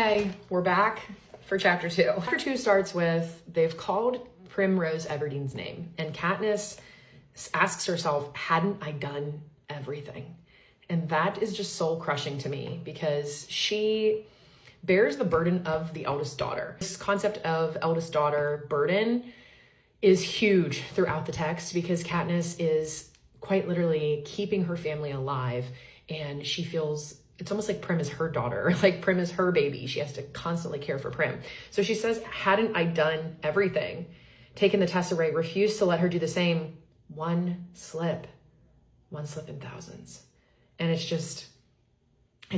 Okay, we're back for chapter 2. Chapter 2 starts with they've called Primrose Everdene's name, and Katniss asks herself, hadn't I done everything? And that is just soul crushing to me because she bears the burden of the eldest daughter. This concept of eldest daughter burden is huge throughout the text because Katniss is quite literally keeping her family alive, and she feels it's almost like Prim is her daughter, like Prim is her baby. She has to constantly care for Prim. So she says, hadn't I done everything? Taken the tesserae, refused to let her do the same. One slip in thousands. And it's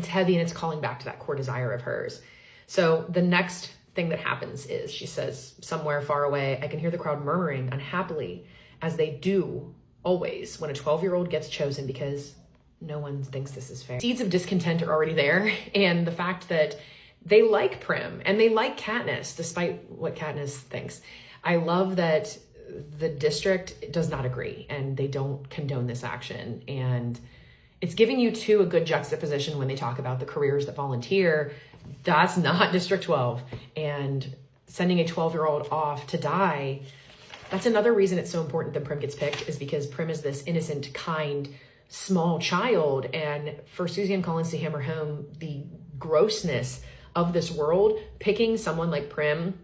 heavy, and it's calling back to that core desire of hers. So the next thing that happens is she says, somewhere far away, I can hear the crowd murmuring unhappily, as they do always when a 12-year-old gets chosen, because no one thinks this is fair. Seeds of discontent are already there, and the fact that they like Prim and they like Katniss, despite what Katniss thinks. I love that the district does not agree and they don't condone this action. And it's giving you too a good juxtaposition when they talk about the careers that volunteer. That's not District 12. And sending a 12-year-old off to die, that's another reason it's so important that Prim gets picked, is because Prim is this innocent, kind, small child. And for Suzanne Collins to hammer home the grossness of this world, picking someone like Prim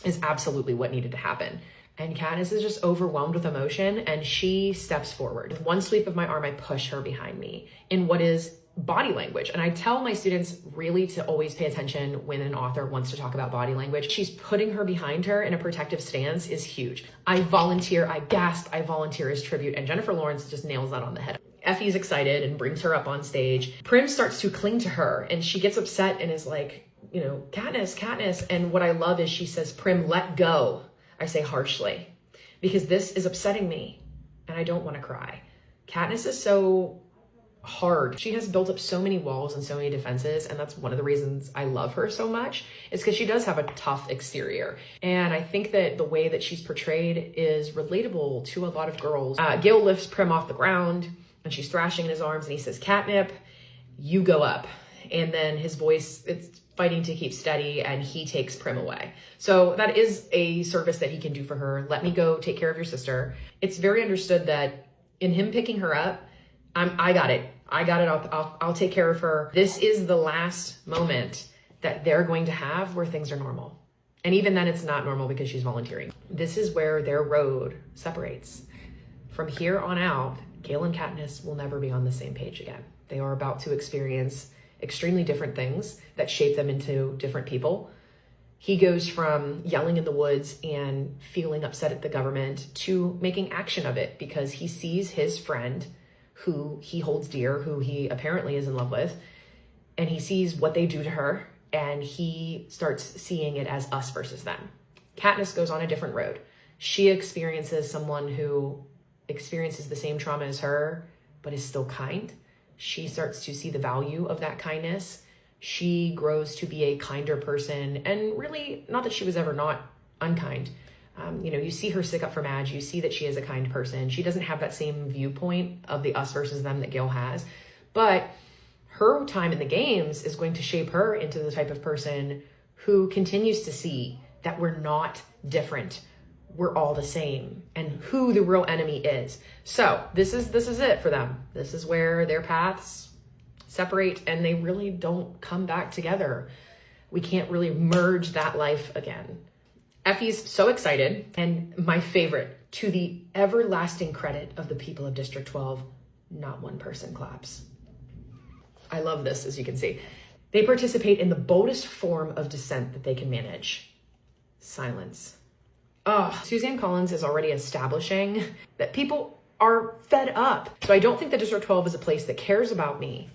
is absolutely what needed to happen. And Katniss is just overwhelmed with emotion, and she steps forward. With one sweep of my arm, I push her behind me in what is body language. And I tell my students really to always pay attention when an author wants to talk about body language. She's putting her behind her in a protective stance is huge. I volunteer, I gasp, I volunteer as tribute. And Jennifer Lawrence just nails that on the head. Effie's excited and brings her up on stage. Prim starts to cling to her, and she gets upset and is like, you know, Katniss. And what I love is she says, Prim, let go. I say harshly, because this is upsetting me and I don't want to cry. Katniss is so hard. She has built up so many walls and so many defenses, and that's one of the reasons I love her so much, is because she does have a tough exterior. And I think that the way that she's portrayed is relatable to a lot of girls. Gale lifts Prim off the ground and she's thrashing in his arms, and he says, Catnip, you go up. And then his voice, it's fighting to keep steady, and he takes Prim away. So that is a service that he can do for her. Let me go take care of your sister. It's very understood that in him picking her up, I got it. I'll take care of her. This is the last moment that they're going to have where things are normal. And even then it's not normal because she's volunteering. This is where their road separates. From here on out, Gale and Katniss will never be on the same page again. They are about to experience extremely different things that shape them into different people. He goes from yelling in the woods and feeling upset at the government to making action of it because he sees his friend who he holds dear, who he apparently is in love with, and he sees what they do to her, and he starts seeing it as us versus them. Katniss goes on a different road. She experiences someone who experiences the same trauma as her, but is still kind. She starts to see the value of that kindness. She grows to be a kinder person, and really, not that she was ever not unkind. You see her stick up for Madge. You see that she is a kind person. She doesn't have that same viewpoint of the us versus them that Gale has, but her time in the games is going to shape her into the type of person who continues to see that we're not different. We're all the same, and who the real enemy is. So this is it for them. This is where their paths separate, and they really don't come back together. We can't really merge that life again. Effie's so excited, and my favorite, to the everlasting credit of the people of District 12, not one person claps. I love this, as you can see. They participate in the boldest form of dissent that they can manage. Silence. Suzanne Collins is already establishing that people are fed up. So I don't think that District 12 is a place that cares about me.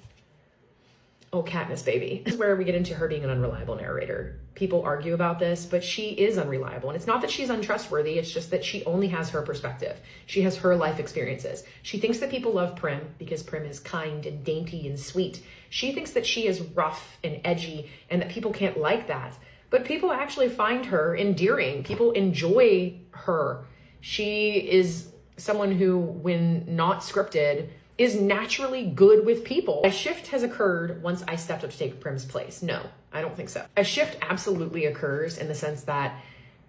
Oh, Katniss, baby. This is where we get into her being an unreliable narrator. People argue about this, but she is unreliable. And it's not that she's untrustworthy. It's just that she only has her perspective. She has her life experiences. She thinks that people love Prim because Prim is kind and dainty and sweet. She thinks that she is rough and edgy and that people can't like that. But people actually find her endearing. People enjoy her. She is someone who, when not scripted, is naturally good with people. A shift has occurred once I stepped up to take Prim's place. No, I don't think so. A shift absolutely occurs in the sense that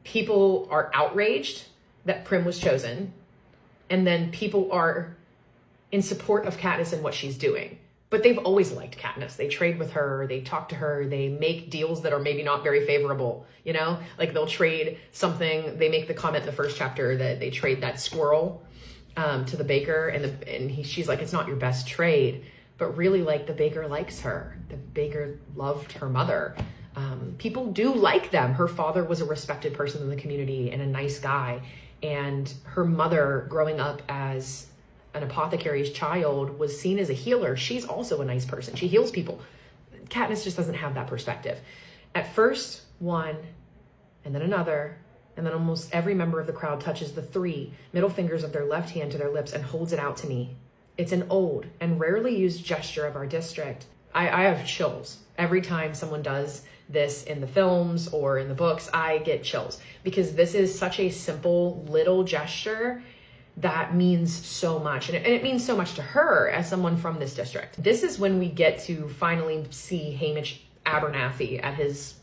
people are outraged that Prim was chosen, and then people are in support of Katniss and what she's doing. But they've always liked Katniss. They trade with her, they talk to her, they make deals that are maybe not very favorable, you know? Like they'll trade something, they make the comment in the first chapter that they trade that squirrel to the baker, and she's like, it's not your best trade. But really, like, the baker likes her. The baker loved her mother. People do like them. Her father was a respected person in the community and a nice guy. And her mother, growing up as an apothecary's child, was seen as a healer. She's also a nice person. She heals people. Katniss just doesn't have that perspective. At first, one, and then another, and then almost every member of the crowd touches the 3 middle fingers of their left hand to their lips and holds it out to me. It's an old and rarely used gesture of our district. I have chills. Every time someone does this in the films or in the books, I get chills because this is such a simple little gesture that means so much. And it means so much to her as someone from this district. This is when we get to finally see Haymitch Abernathy at his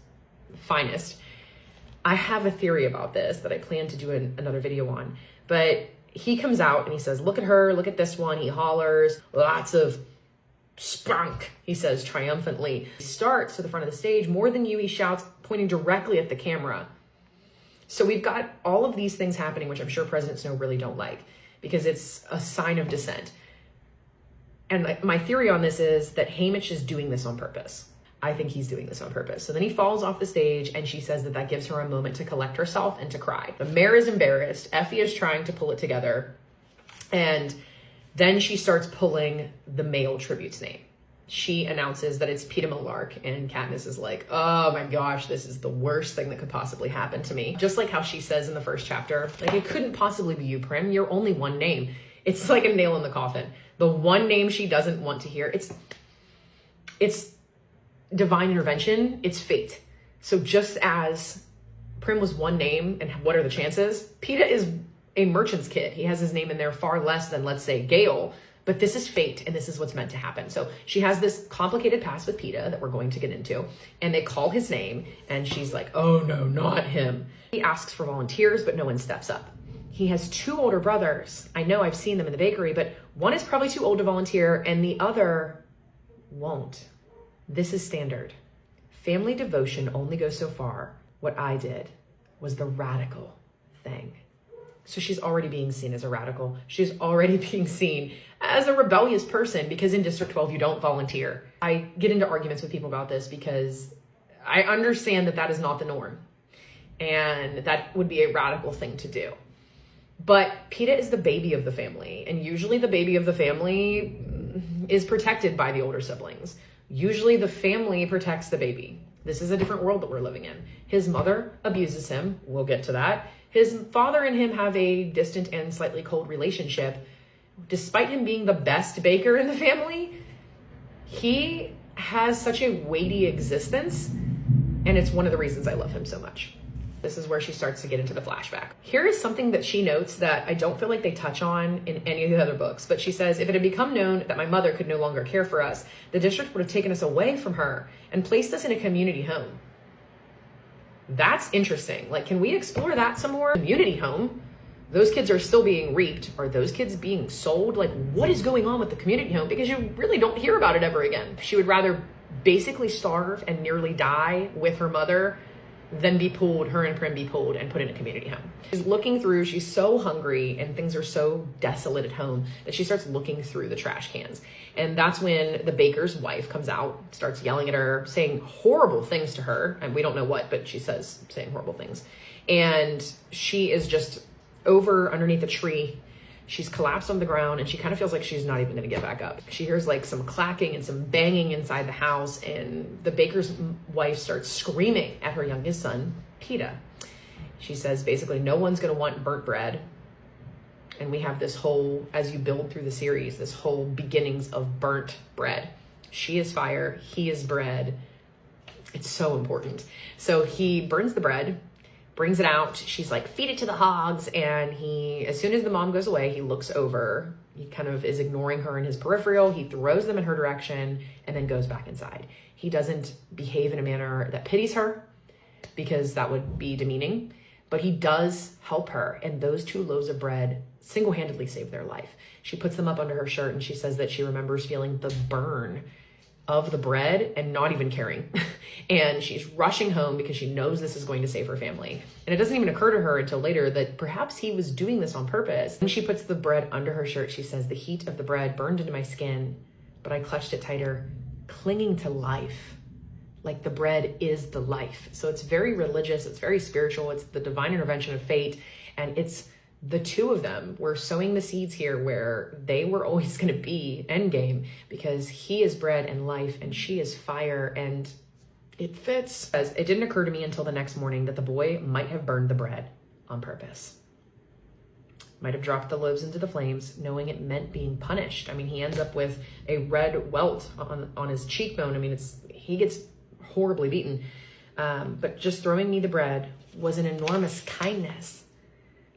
finest. I have a theory about this that I plan to do another video on, but he comes out and he says, look at her, look at this one. He hollers, lots of spunk, he says triumphantly. He starts to the front of the stage, more than you, he shouts, pointing directly at the camera. So we've got all of these things happening, which I'm sure President Snow really don't like because it's a sign of dissent. And my theory on this is that Haymitch is doing this on purpose. I think he's doing this on purpose. So then he falls off the stage and she says that gives her a moment to collect herself and to cry. The mayor is embarrassed. Effie is trying to pull it together. And then she starts pulling the male tribute's name. She announces that it's Peeta Mellark, and Katniss is like, oh my gosh, this is the worst thing that could possibly happen to me. Just like how she says in the first chapter, like, it couldn't possibly be you, Prim. You're only one name. It's like a nail in the coffin. The one name she doesn't want to hear. It's divine intervention. It's fate. So just as Prim was one name, and what are the chances? Peeta is a merchant's kid. He has his name in there far less than, let's say, Gale. But this is fate, and this is what's meant to happen. So she has this complicated past with Peeta that we're going to get into, and they call his name, and she's like, oh no, not him. He asks for volunteers, but no one steps up. He has 2 older brothers. I know I've seen them in the bakery, but one is probably too old to volunteer, and the other won't. This is standard. Family devotion only goes so far. What I did was the radical thing. So she's already being seen as a radical. She's already being seen as a rebellious person because in District 12, you don't volunteer. I get into arguments with people about this because I understand that that is not the norm and that would be a radical thing to do. But Peeta is the baby of the family, and usually the baby of the family is protected by the older siblings. Usually the family protects the baby. This is a different world that we're living in. His mother abuses him. We'll get to that. His father and him have a distant and slightly cold relationship. Despite him being the best baker in the family, he has such a weighty existence, and it's one of the reasons I love him so much. This is where she starts to get into the flashback. Here is something that she notes that I don't feel like they touch on in any of the other books, but she says, if it had become known that my mother could no longer care for us, the district would have taken us away from her and placed us in a community home. That's interesting. Like, can we explore that some more? Community home. Those kids are still being reaped. Are those kids being sold? Like, what is going on with the community home? Because you really don't hear about it ever again. She would rather basically starve and nearly die with her mother than be pulled, her and Prim be pulled and put in a community home. She's looking through, she's so hungry and things are so desolate at home that she starts looking through the trash cans. And that's when the baker's wife comes out, starts yelling at her, saying horrible things to her. And we don't know what, but she says saying horrible things. And she is just over underneath a tree. She's collapsed on the ground and she kind of feels like she's not even going to get back up. She hears like some clacking and some banging inside the house, and the baker's wife starts screaming at her youngest son, Peeta. She says basically no one's going to want burnt bread. And we have this whole, as you build through the series, this whole beginnings of burnt bread. She is fire, he is bread. It's so important. So he burns the bread. brings it out. She's like, feed it to the hogs. And he, as soon as the mom goes away, he looks over. He kind of is ignoring her in his peripheral. He throws them in her direction and then goes back inside. He doesn't behave in a manner that pities her, because that would be demeaning, but he does help her. And those 2 loaves of bread single-handedly saved their life. She puts them up under her shirt and she says that she remembers feeling the burn of the bread and not even caring. And she's rushing home because she knows this is going to save her family. And it doesn't even occur to her until later that perhaps he was doing this on purpose. When she puts the bread under her shirt, she says, the heat of the bread burned into my skin, but I clutched it tighter, clinging to life. Like the bread is the life. So it's very religious. It's very spiritual. It's the divine intervention of fate. And it's the 2 of them were sowing the seeds here where they were always going to be endgame, because he is bread and life and she is fire, and it fits. As it didn't occur to me until the next morning that the boy might have burned the bread on purpose. Might have dropped the loaves into the flames, knowing it meant being punished. I mean, he ends up with a red welt on his cheekbone. I mean, he gets horribly beaten. But just throwing me the bread was an enormous kindness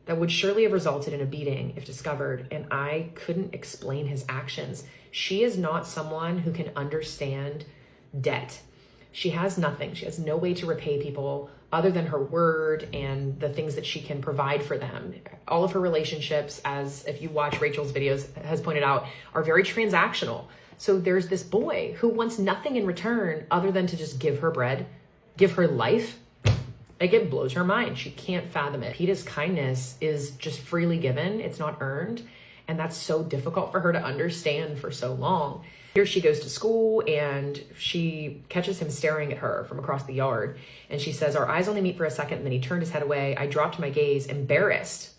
that would surely have resulted in a beating if discovered, and I couldn't explain his actions. She is not someone who can understand debt. She has nothing. She has no way to repay people other than her word and the things that she can provide for them. All of her relationships, as if you watch Rachel's videos, has pointed out, are very transactional. So there's this boy who wants nothing in return other than to just give her bread, give her life. Like, it blows her mind. She can't fathom it. Peeta's kindness is just freely given. It's not earned. And that's so difficult for her to understand for so long. Here she goes to school and she catches him staring at her from across the yard. And she says, our eyes only meet for a second. And then he turned his head away. I dropped my gaze, embarrassed.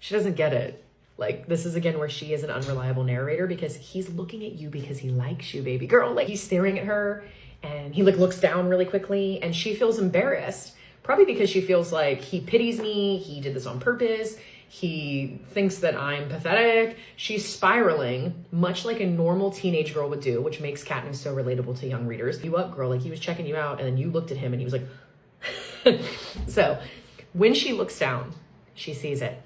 She doesn't get it. Like, this is again where she is an unreliable narrator, because he's looking at you because he likes you, baby girl. Like, he's staring at her. And he like looks down really quickly and she feels embarrassed, probably because she feels like he pities me. He did this on purpose. He thinks that I'm pathetic. She's spiraling, much like a normal teenage girl would do, which makes Katniss so relatable to young readers. You up, girl? Like, he was checking you out and then you looked at him and he was like, so when she looks down, she sees it.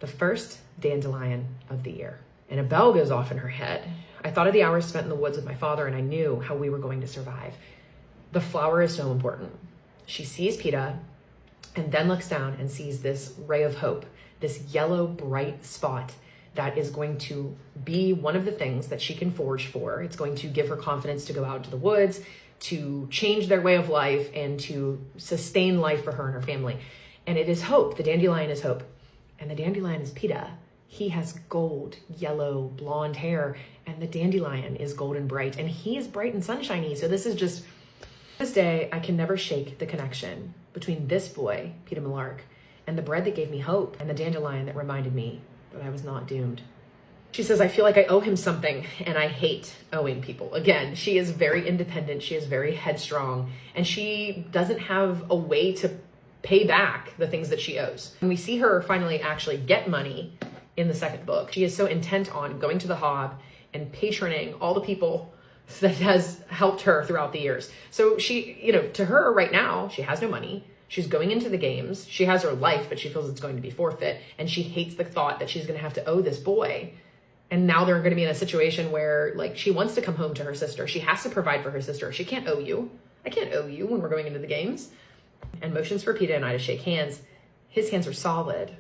The first dandelion of the year. And a bell goes off in her head. I thought of the hours spent in the woods with my father, and I knew how we were going to survive. The flower is so important. She sees Peeta and then looks down and sees this ray of hope, this yellow bright spot that is going to be one of the things that she can forge for. It's going to give her confidence to go out into the woods, to change their way of life, and to sustain life for her and her family. And it is hope. The dandelion is hope. And the dandelion is Peeta. He has gold, yellow, blonde hair, and the dandelion is golden bright, and he is bright and sunshiny. So this is just, this day, I can never shake the connection between this boy, Peeta Mellark, and the bread that gave me hope, and the dandelion that reminded me that I was not doomed. She says, I feel like I owe him something, and I hate owing people. Again, she is very independent, she is very headstrong, and she doesn't have a way to pay back the things that she owes. And we see her finally actually get money in the second book. She is so intent on going to the Hob and patroning all the people that has helped her throughout the years. So she, you know, to her right now, she has no money. She's going into the games. She has her life, but she feels it's going to be forfeit. And she hates the thought that she's going to have to owe this boy. And now they're going to be in a situation where, like, she wants to come home to her sister. She has to provide for her sister. She can't owe you. I can't owe you when we're going into the games. And motions for Peeta and I to shake hands. His hands are solid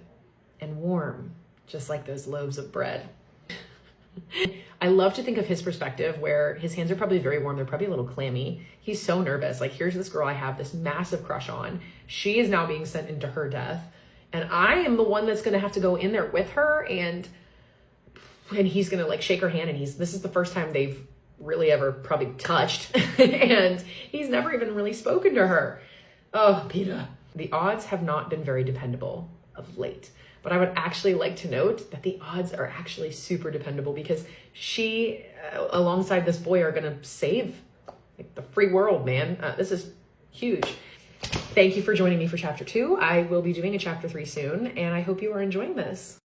and warm, just like those loaves of bread. I love to think of his perspective where his hands are probably very warm. They're probably a little clammy. He's so nervous. Like, here's this girl I have this massive crush on. She is now being sent into her death. And I am the one that's going to have to go in there with her. And he's going to like shake her hand. And this is the first time they've really ever probably touched. And he's never even really spoken to her. Oh, Peeta. The odds have not been very dependable of late. But I would actually like to note that the odds are actually super dependable, because she, alongside this boy, are going to save like the free world, man. This is huge. Thank you for joining me for chapter 2. I will be doing a chapter 3 soon, and I hope you are enjoying this.